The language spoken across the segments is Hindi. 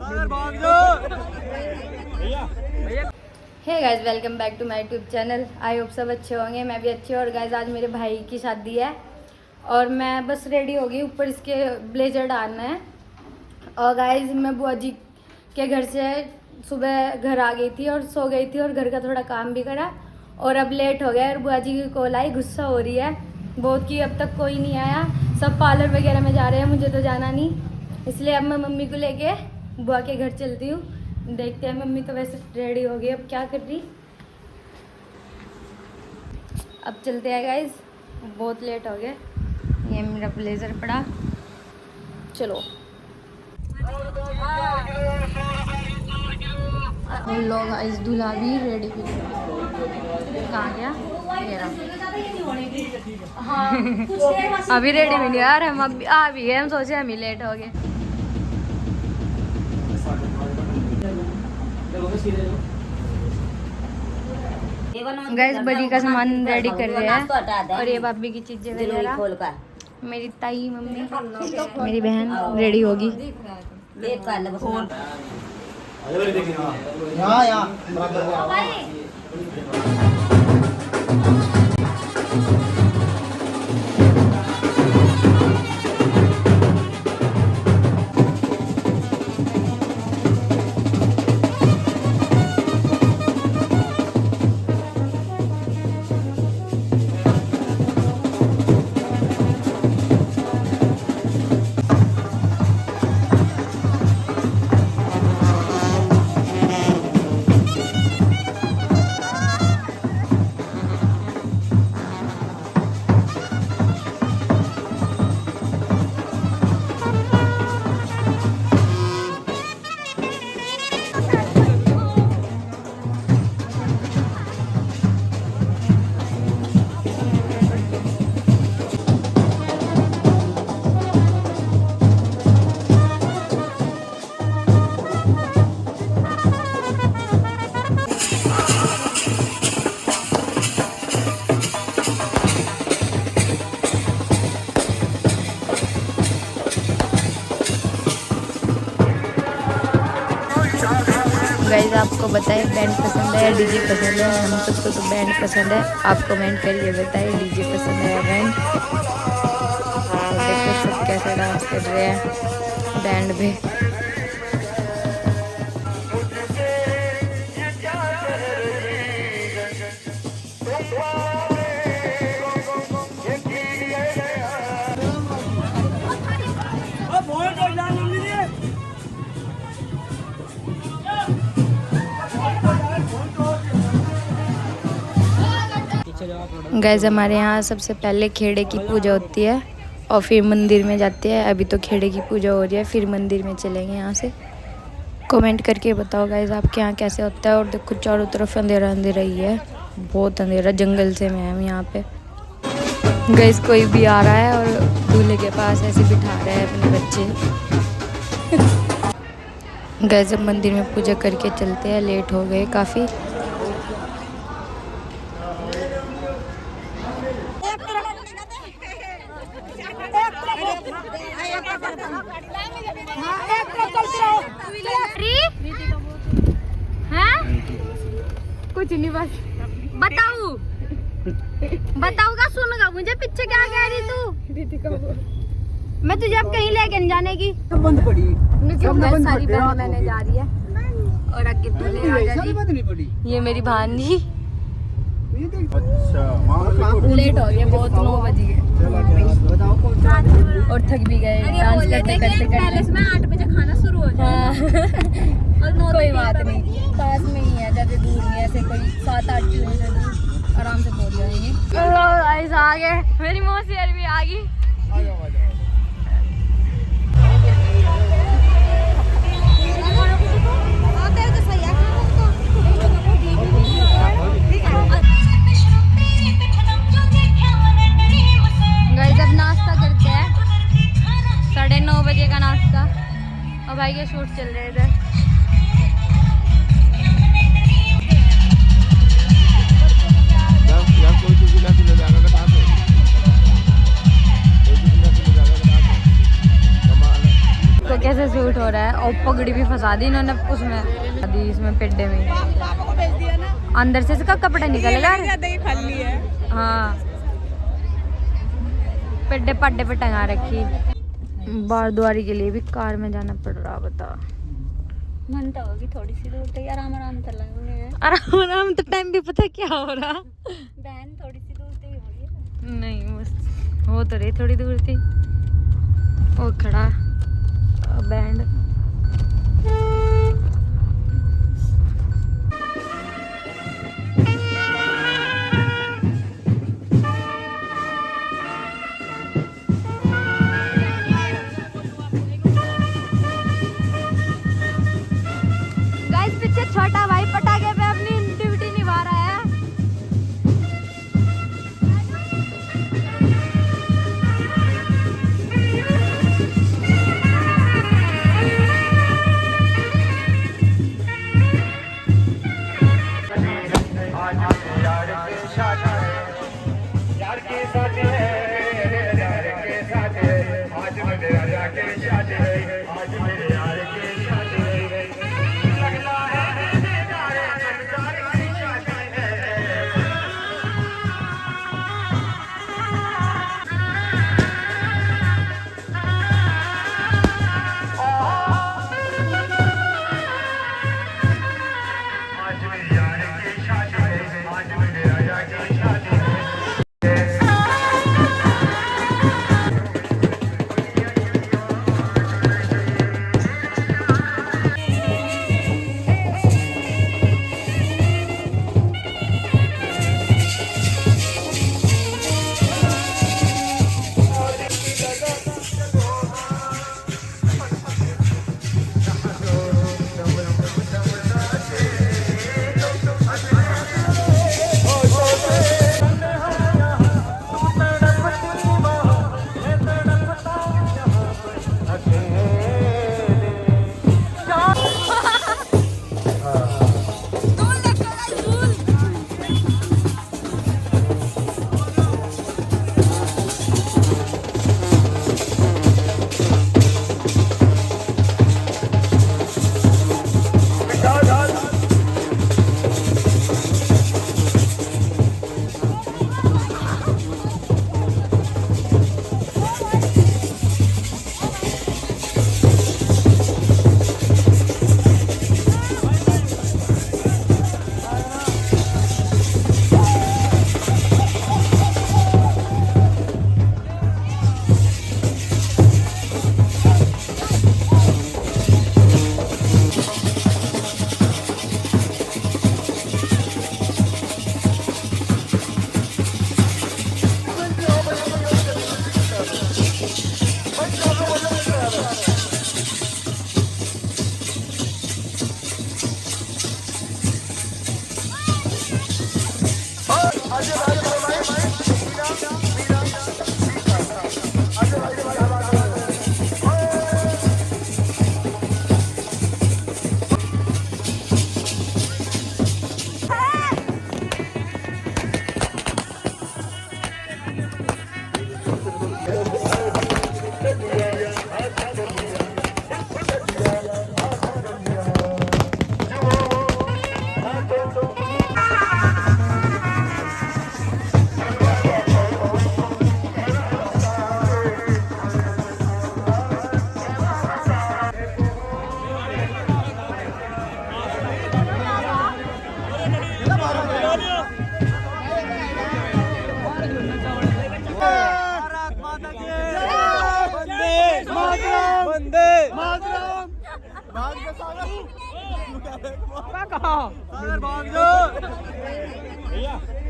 Hey guys, welcome back to my YouTube channel. I hope सब अच्छे होंगे, मैं भी अच्छी हूँ। और गाइस आज मेरे भाई की शादी है और मैं बस रेडी हो गई, ऊपर इसके ब्लेजर डालना है। और गाइस मैं बुआ जी के घर से सुबह घर आ गई थी और सो गई थी और घर का थोड़ा काम भी करा और अब लेट हो गया और बुआ जी की कॉल आई, गुस्सा हो रही है बहुत कि अब तक कोई नहीं आया, सब पार्लर वगैरह में जा रहे हैं, मुझे तो जाना नहीं। इसलिए अब मैं मम्मी को लेके बुआ के घर चलती हूँ। देखते हैं, मम्मी तो वैसे रेडी हो गई, अब क्या कर रही। अब चलते हैं गाइस, बहुत लेट हो गए। ये मेरा ब्लेजर पड़ा, चलो। लोग गाइस दूल्हा भी रेडी भी कहाँ गया मेरा। हाँ अभी रेडी भी नहीं यार, हम अभी आ भी गए, हम सोचे हम ही लेट हो गए। गैस बड़ी का सामान रेडी कर रहे हैं और ये भाभी की चीजें वगैरह। मेरी ताई, मम्मी, मेरी बहन रेडी होगी। गाइस आपको बताए बैंड पसंद है या डीजे पसंद है? हम सबको तो बैंड पसंद है। आप कमेंट करके बताइए डीजे पसंद है या बैंड। तो देखो सब कैसे डांस कर रहे हैं बैंड पे। गाइस हमारे यहाँ सबसे पहले खेड़े की पूजा होती है और फिर मंदिर में जाते हैं। अभी तो खेड़े की पूजा हो रही है, फिर मंदिर में चलेंगे यहाँ से। कमेंट करके बताओ गाइस आपके यहाँ कैसे होता है। और देखो चारों तरफ अंधेरा अंधेरा ही है, बहुत अंधेरा, जंगल से में हम यहाँ पे। गाइस कोई भी आ रहा है और दूल्हे के पास ऐसे बिठा रहा है अपने बच्चे। गाइस अब मंदिर में पूजा करके चलते हैं, लेट हो गए काफ़ी। कुछ नहीं, बस बताऊंगा, सुनगा मुझे पीछे क्या कह रही तू। मैं तुझे अब कहीं लेके नहीं जाने की, बंद पड़ी सारी बहन मैंने जा रही है और आगे दूल्हे राजा जी, ये मेरी भांजी। अच्छा लेट हो गया बहुत, 9 बज गए और थक भी गए डांस करते करते। में 8 बजे खाना शुरू हो जाएगा। और कोई बात नहीं, पास में ही है, ज़्यादा दूर नहीं, ऐसे कोई 7-8 किलोमीटर दूर आराम से पहुंच जाएंगे। आ गए, मेरी मौसी भी आ गई। गाइस अब नाश्ता करते हैं, 9:30 बजे का नाश्ता। और भाई के शूट चल रहे थे। देखो कैसे सूट हो रहा है, और पगड़ी भी फंसा दी इन्होंने उसमें, अभी इसमें पेड्डे में अंदर से इसका कपड़ा निकलेगा। खाली है हाँ, पेड्डे पड्डे पे टंगा रखी। बारद्वारी के लिए भी कार में जाना पड़ रहा, बता। मन तो होगी थोड़ी सी दूर तो आराम आराम कर लेंगे। आराम आराम तो टाइम भी पता क्या हो रहा, बहन थोड़ी सी दूर तो ही होगी। नहीं बस हो तो रही, थोड़ी दूर थी। वो खड़ा बैंड। गाइस पीछे छोटा भाई पटाखे पे अपनी ड्यूटी निभा रहा है।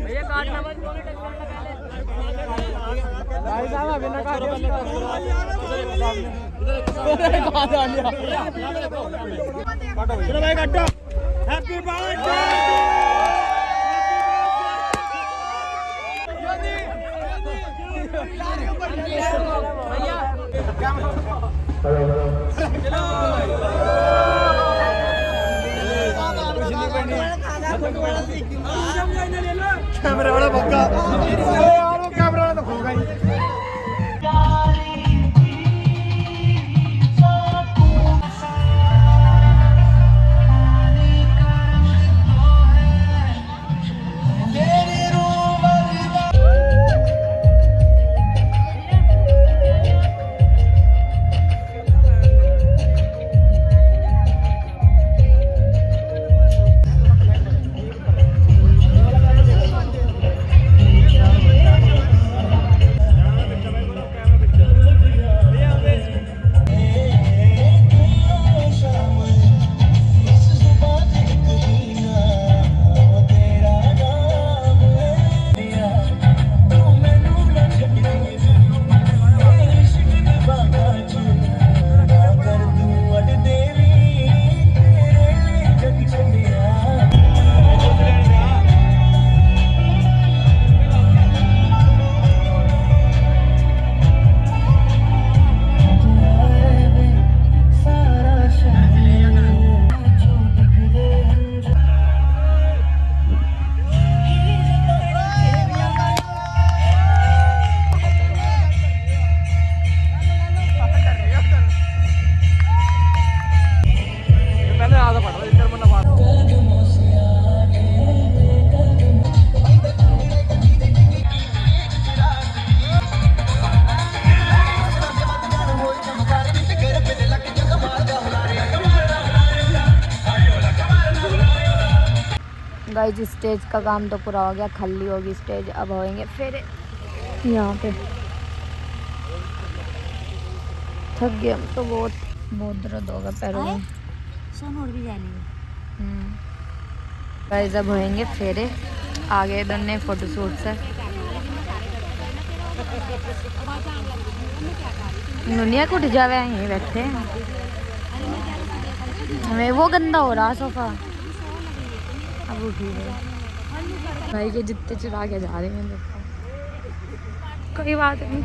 भैया काटना मत, भाई साहब अभी ना काटो, चलो भाई काटो। Happy birthday. कैमरे वाला पक्का, कैमरे वाला तो खो गई। गाइस स्टेज का काम तो पूरा हो गया, खाली होगी स्टेज, अब होएंगे फिर यहाँ पे। थक गए हम तो, बहुत दर्द होगा पैरों में। सोनोर भी जानी है। गाइस अब होएंगे फेरे, आगे दोनों फोटो शूट से। नुनिया को उठ जावे, यहीं बैठे हैं। हमें वो गंदा हो रहा सोफा, अब उठी है भाई के जितने चुरा के जा रहे हैं। देखो कोई बात नहीं,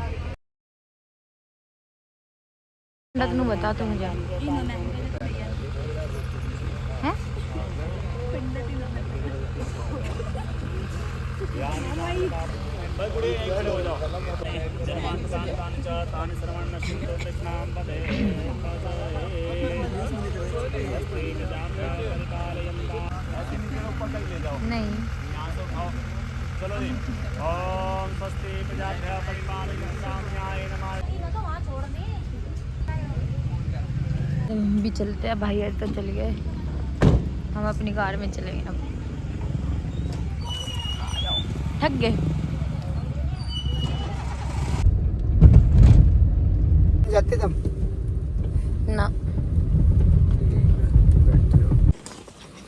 पंडित नु बता तू मुझे है। नहीं चलो जी। ओम स्वस्ति प्रजाभ्यः परिपालयन्तां न्यायेन मार्गेण। हम भी चलते हैं, भाई तो चल गए, हम अपनी कार में चलेंगे अब। थक गए। जाते तुम ना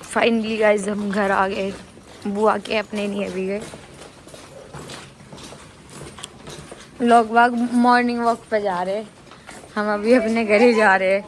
फाइनली गाइस हम घर आ गए, बुआ के अपने नहीं अभी गए। लोग बाग मॉर्निंग वॉक पे जा रहे, हम अभी अपने घर ही जा रहे हैं।